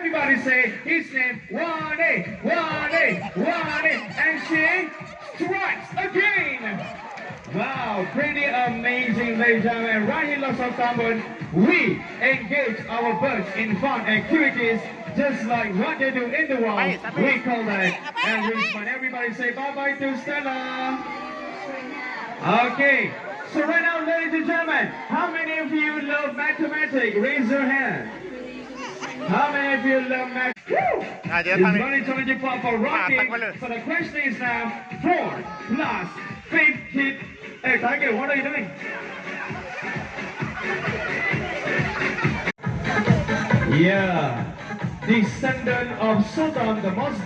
Everybody say his name. 1A, 1A, 1A, and she strikes again. Wow, pretty amazing, ladies and gentlemen. Right here, lots of Tambun, we engage our birds in fun activities, just like what they do in the wild. We call that enrichment. Everybody say bye-bye to Stella. Okay, so right now, ladies and gentlemen, how many of you love mathematics? Raise your hand. How many of you love math? It's very challenging for rocking. So the question is now 4 plus 50. Hey, Tiger, what are you doing? Yeah, descendant of Sultan, the most